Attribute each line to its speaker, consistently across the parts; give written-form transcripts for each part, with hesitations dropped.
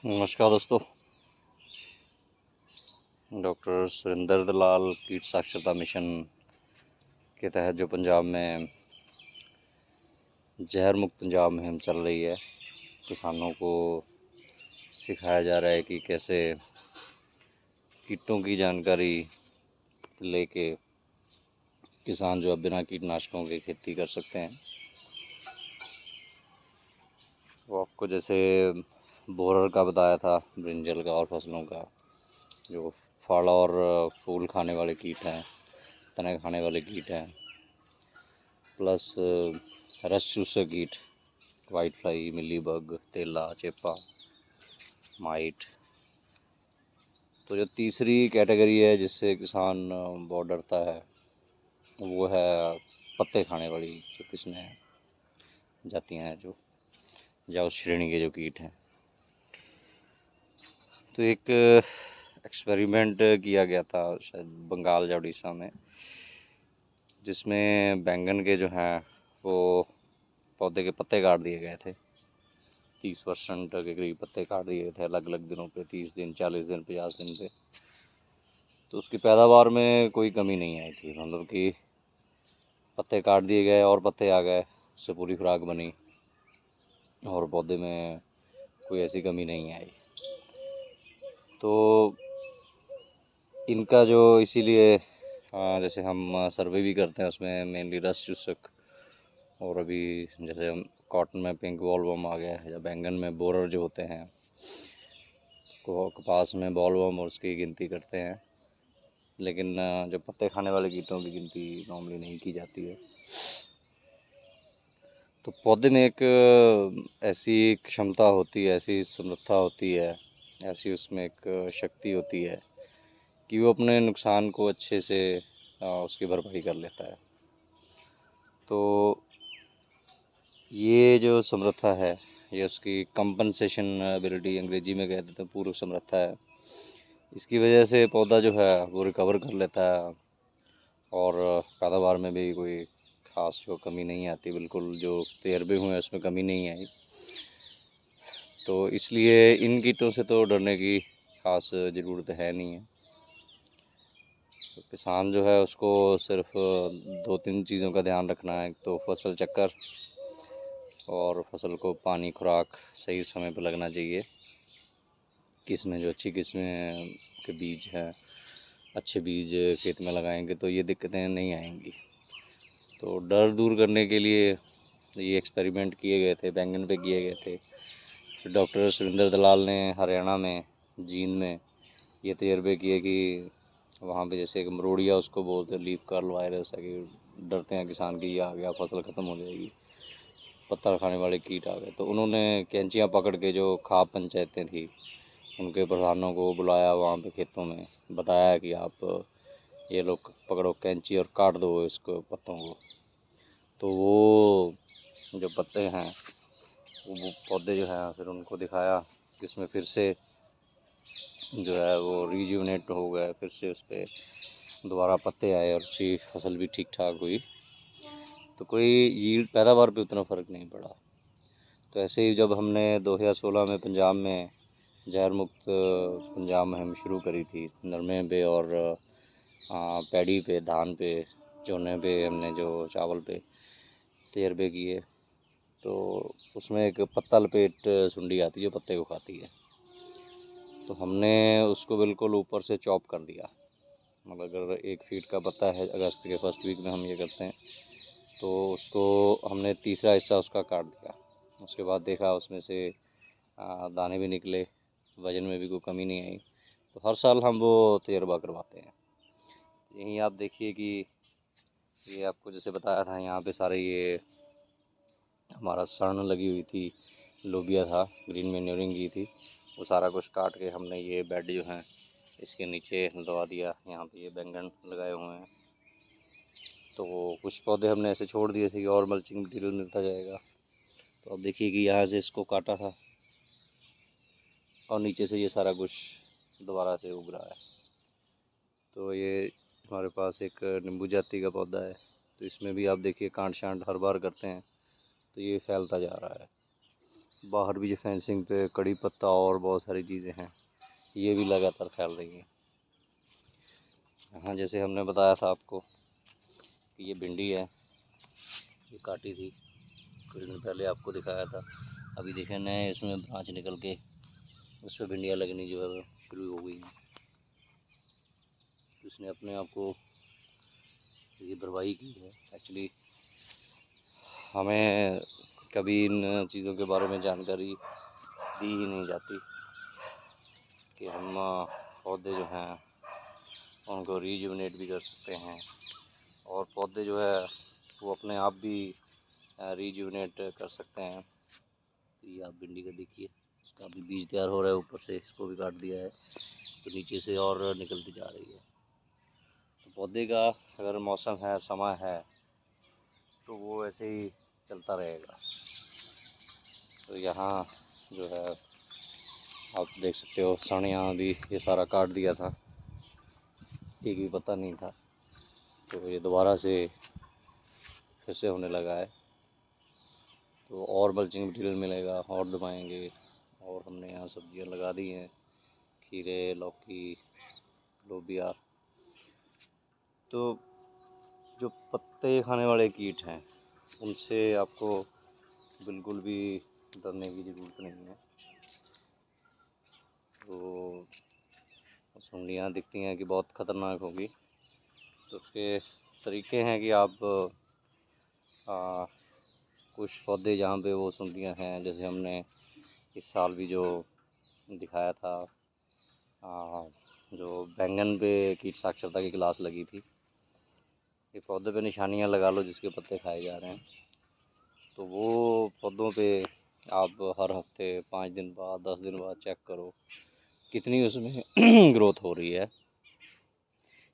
Speaker 1: नमस्कार दोस्तों। डॉक्टर सुरेंद्र दलाल कीट साक्षरता मिशन के तहत जो पंजाब में जहर मुक्त पंजाब मुहिम चल रही है, किसानों को सिखाया जा रहा है कि कैसे कीटों की जानकारी लेके किसान जो बिना कीटनाशकों के खेती कर सकते हैं। वो आपको जैसे बोरर का बताया था, ब्रिंजल का और फसलों का जो फल और फूल खाने वाले कीट हैं, तने खाने वाले कीट हैं, प्लस रस चूसक कीट, वाइट फ्लाई, मिलीबग, तेला, चेपा, माइट। तो जो तीसरी कैटेगरी है जिससे किसान बहुत डरता है, वो है पत्ते खाने वाली जो किस्में जातियाँ हैं, जो या उस श्रेणी के जो कीट हैं। तो एक एक्सपेरिमेंट किया गया था शायद बंगाल या उड़ीसा में, जिसमें बैंगन के जो हैं वो पौधे के पत्ते काट दिए गए थे। 30% के करीब पत्ते काट दिए थे अलग अलग दिनों पे, 30 दिन, 40 दिन, 50 दिन पे। तो उसकी पैदावार में कोई कमी नहीं आई थी, मतलब कि पत्ते काट दिए गए और पत्ते आ गए, उससे पूरी खुराक बनी और पौधे में कोई ऐसी कमी नहीं आई। तो इनका जो इसीलिए जैसे हम सर्वे भी करते हैं, उसमें मेनली रस चूसक, और अभी जैसे हम कॉटन में पिंक बॉलवर्म आ गया है, या बैंगन में बोरर जो होते हैं, कपास में बॉलवर्म और उसकी गिनती करते हैं। लेकिन जो पत्ते खाने वाले कीटों की गिनती नॉर्मली नहीं की जाती है। तो पौधे में एक ऐसी क्षमता होती है, ऐसी समर्थता होती है, ऐसी उसमें एक शक्ति होती है कि वो अपने नुकसान को अच्छे से उसकी भरपाई कर लेता है। तो ये जो समर्था है, ये उसकी कंपनसेशन एबिलिटी अंग्रेजी में कहते हैं, पूर्व समर्था है। इसकी वजह से पौधा जो है वो रिकवर कर लेता है और पैदावार में भी कोई ख़ास जो कमी नहीं आती, बिल्कुल जो तजर्बे हुए हैं उसमें कमी नहीं आई। तो इसलिए इन कीटों से तो डरने की ख़ास ज़रूरत है नहीं है। तो किसान जो है उसको सिर्फ 2-3 चीज़ों का ध्यान रखना है। तो फसल चक्कर और फसल को पानी, खुराक सही समय पर लगना चाहिए। किस्में जो अच्छी किस्में के बीज हैं, अच्छे बीज खेत में लगाएंगे तो ये दिक्कतें नहीं आएंगी। तो डर दूर करने के लिए ये एक्सपेरिमेंट किए गए थे, बैंगन पे किए गए थे। फिर डॉक्टर सुरेंद्र दलाल ने हरियाणा में, जींद में ये तजर्बे किए कि वहाँ पे जैसे एक मरोड़िया उसको बोलते हैं, लीफ कर्ल वायरस है, कि डरते हैं किसान की ये आ गया, फसल ख़त्म हो जाएगी, पत्ता खाने वाले कीट आ गए। तो उन्होंने कैंचियाँ पकड़ के, जो खाप पंचायतें थी उनके प्रधानों को बुलाया वहाँ पे खेतों में, बताया कि आप ये लोग पकड़ो कैंची और काट दो इसको, पत्तों को। तो वो जो पत्ते हैं, वो पौधे जो हैं, फिर उनको दिखाया कि उसमें फिर से जो है वो रिज्यूनेट हो गए, फिर से उस पर दोबारा पत्ते आए और अच्छी फसल भी ठीक ठाक हुई। तो कोई यील्ड पैदावार पे उतना फ़र्क नहीं पड़ा। तो ऐसे ही जब हमने 2016 में पंजाब में जहर मुक्त पंजाब मुहिम शुरू करी थी, नरमे पे और पैडी पे, धान पे, चोने पे, हमने जो चावल पे तजर्बे किए, तो उसमें एक पत्ता लपेट सुंडी आती है जो पत्ते को खाती है। तो हमने उसको बिल्कुल ऊपर से चॉप कर दिया। मतलब अगर 1 फीट का पत्ता है, अगस्त के फर्स्ट वीक में हम ये करते हैं, तो उसको हमने तीसरा हिस्सा उसका काट दिया। उसके बाद देखा उसमें से दाने भी निकले, वज़न में भी कोई कमी नहीं आई। तो हर साल हम वो तजर्बा करवाते हैं। यहीं आप देखिए कि ये आपको जैसे बताया था, यहाँ पे सारे ये हमारा सड़न लगी हुई थी, लोबिया था, ग्रीन मैन्योरिंग की थी, वो सारा कुछ काट के हमने ये बेड जो हैं इसके नीचे दबा दिया। यहाँ पे ये बैंगन लगाए हुए हैं। तो कुछ पौधे हमने ऐसे छोड़ दिए थे कि और मल्चिंग मटीरियल मिलता जाएगा। तो अब देखिए कि यहाँ से इसको काटा था और नीचे से ये सारा कुछ दोबारा से उग रहा है। तो ये हमारे पास एक नींबू जाति का पौधा है, तो इसमें भी आप देखिए कांट शांट हर बार करते हैं तो ये फैलता जा रहा है। बाहर भी जो फेंसिंग पे कड़ी पत्ता और बहुत सारी चीज़ें हैं, ये भी लगातार फैल रही हैं। हाँ, जैसे हमने बताया था आपको कि ये भिंडी है, ये काटी थी कुछ दिन पहले, आपको दिखाया था। अभी देखें नए इसमें ब्रांच निकल के उस पर भिंडियाँ लगनी जो है वो शुरू हो गई हैं। तो इसने अपने आप को ये भरवाई की है। एक्चुअली हमें कभी इन चीज़ों के बारे में जानकारी दी ही नहीं जाती कि हम पौधे जो हैं उनको रीजुवनेट भी कर सकते हैं, और पौधे जो है वो अपने आप भी रीजुवनेट कर सकते हैं। तो ये आप भिंडी का देखिए, इसका अभी बीज तैयार हो रहा है, ऊपर से इसको भी काट दिया है तो नीचे से और निकलती जा रही है। तो पौधे का अगर मौसम है, समय है, तो वो ऐसे ही चलता रहेगा। तो यहाँ जो है आप देख सकते हो, सन यहाँ भी ये सारा काट दिया था, एक भी पता नहीं था, तो ये दोबारा से फिर से होने लगा है। तो और मल्चिंग मटीरियल मिलेगा और दबाएंगे। और हमने यहाँ सब्जियाँ लगा दी हैं, खीरे, लौकी, लोबिया। तो जो पत्ते खाने वाले कीट हैं उनसे आपको बिल्कुल भी डरने की ज़रूरत नहीं है। तो सुंडियाँ दिखती हैं कि बहुत ख़तरनाक होगी, तो उसके तरीके हैं कि आप कुछ पौधे जहाँ पे वो सुंडियाँ हैं, जैसे हमने इस साल भी जो दिखाया था, जो बैंगन पे कीट साक्षरता की क्लास लगी थी, ये पौधे पे निशानियाँ लगा लो जिसके पत्ते खाए जा रहे हैं। तो वो पौधों पे आप हर हफ्ते 5 दिन बाद, 10 दिन बाद चेक करो कितनी उसमें ग्रोथ हो रही है।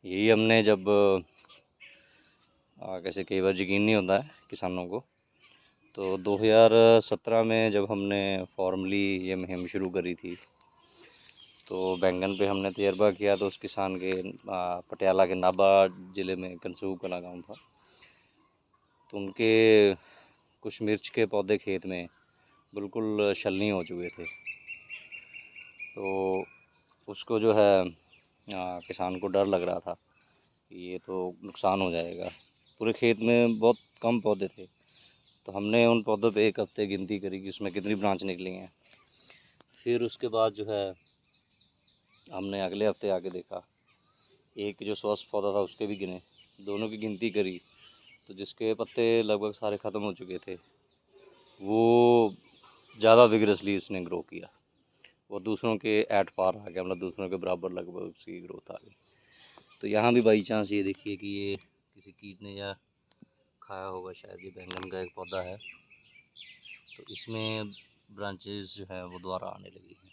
Speaker 1: यही हमने जब कैसे कई बार यकीन नहीं होता है किसानों को, तो 2017 में जब हमने फॉर्मली ये मुहिम शुरू करी थी, तो बैंगन पे हमने तजर्बा किया। तो उस किसान के पटियाला के नाभा ज़िले में कंसूब कला गाँव था, तो उनके कुछ मिर्च के पौधे खेत में बिल्कुल छलनी हो चुके थे। तो उसको जो है किसान को डर लग रहा था कि ये तो नुकसान हो जाएगा। पूरे खेत में बहुत कम पौधे थे, तो हमने उन पौधों पे एक हफ्ते गिनती करी कि उसमें कितनी ब्रांच निकली हैं। फिर उसके बाद जो है हमने अगले हफ्ते आके देखा, एक जो स्वस्थ पौधा था उसके भी गिने, दोनों की गिनती करी, तो जिसके पत्ते लगभग सारे ख़त्म हो चुके थे वो ज़्यादा विगरसली उसने ग्रो किया, वो दूसरों के एट पार आ गया, मतलब दूसरों के बराबर लगभग उसकी ग्रोथ आ गई। तो यहाँ भी बाई चांस ये देखिए कि ये किसी कीट ने या खाया होगा शायद। ये बैंगन का एक पौधा है, तो इसमें ब्रांचेस जो है वो दोबारा आने लगी हैं।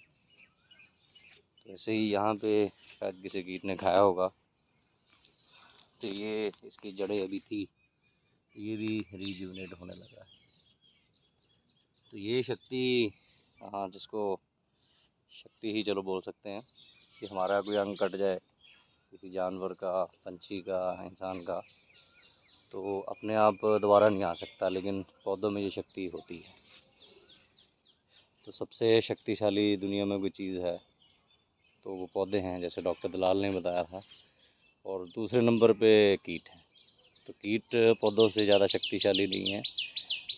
Speaker 1: तो ऐसे ही यहाँ पे शायद किसी कीट ने खाया होगा, तो ये इसकी जड़ें अभी थी, तो ये भी रीजुवनेट होने लगा है। तो ये शक्ति, हाँ, जिसको शक्ति ही चलो बोल सकते हैं, कि हमारा कोई अंग कट जाए किसी जानवर का, पंछी का, इंसान का, तो अपने आप दोबारा नहीं आ सकता, लेकिन पौधों में ये शक्ति होती है। तो सबसे शक्तिशाली दुनिया में कोई चीज़ है तो वो पौधे हैं, जैसे डॉक्टर दलाल ने बताया था। और दूसरे नंबर पे कीट हैं। तो कीट पौधों से ज़्यादा शक्तिशाली नहीं है,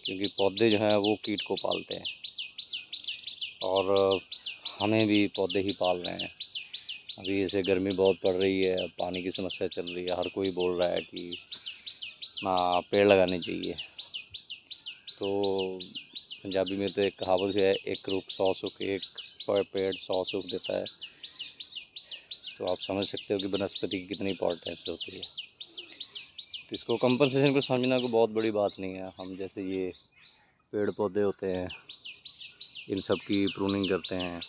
Speaker 1: क्योंकि पौधे जो हैं वो कीट को पालते हैं, और हमें भी पौधे ही पाल रहे हैं। अभी जैसे गर्मी बहुत पड़ रही है, पानी की समस्या चल रही है, हर कोई बोल रहा है कि पेड़ लगाने चाहिए। तो पंजाबी में तो एक कहावत है, एक रुख 100 सुख, एक पेड़ 100 सुख देता है। तो आप समझ सकते हो कि वनस्पति की कितनी इंपॉर्टेंस होती है। तो इसको कंपनसेशन को समझना कोई बहुत बड़ी बात नहीं है। हम जैसे ये पेड़ पौधे होते हैं, इन सब की प्रूनिंग करते हैं।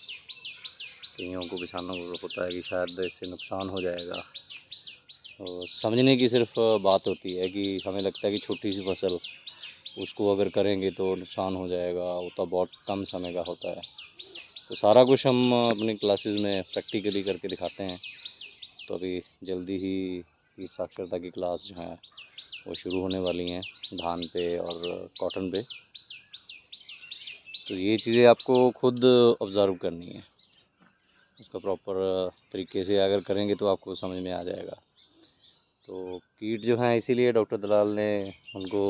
Speaker 1: कईयों को, किसानों को होता है कि शायद इससे नुकसान हो जाएगा, तो समझने की सिर्फ बात होती है कि हमें लगता है कि छोटी सी फसल, उसको अगर करेंगे तो नुकसान हो जाएगा, वो तो बहुत कम समय का होता है। तो सारा कुछ हम अपनी क्लासेस में प्रैक्टिकली करके दिखाते हैं। तो अभी जल्दी ही कीट साक्षरता की क्लास जो है वो शुरू होने वाली हैं, धान पे और कॉटन पे। तो ये चीज़ें आपको खुद ऑब्ज़र्व करनी है, उसका प्रॉपर तरीके से अगर करेंगे तो आपको समझ में आ जाएगा। तो कीट जो हैं इसीलिए डॉक्टर दलाल ने उनको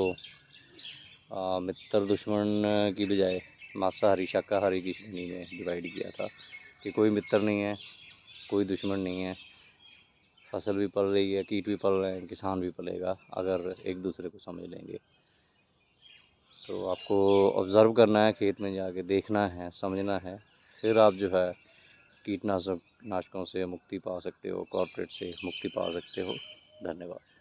Speaker 1: मित्र दुश्मन की बजाय मांसाहारी शाकाहारी की श्रेणी में डिवाइड किया था कि कोई मित्र नहीं है, कोई दुश्मन नहीं है, फसल भी पल रही है, कीट भी पल रहे हैं, किसान भी पलेगा अगर एक दूसरे को समझ लेंगे। तो आपको ऑब्ज़र्व करना है, खेत में जाके देखना है, समझना है, फिर आप जो है कीटनाशकों से मुक्ति पा सकते हो, कॉर्पोरेट से मुक्ति पा सकते हो। धन्यवाद।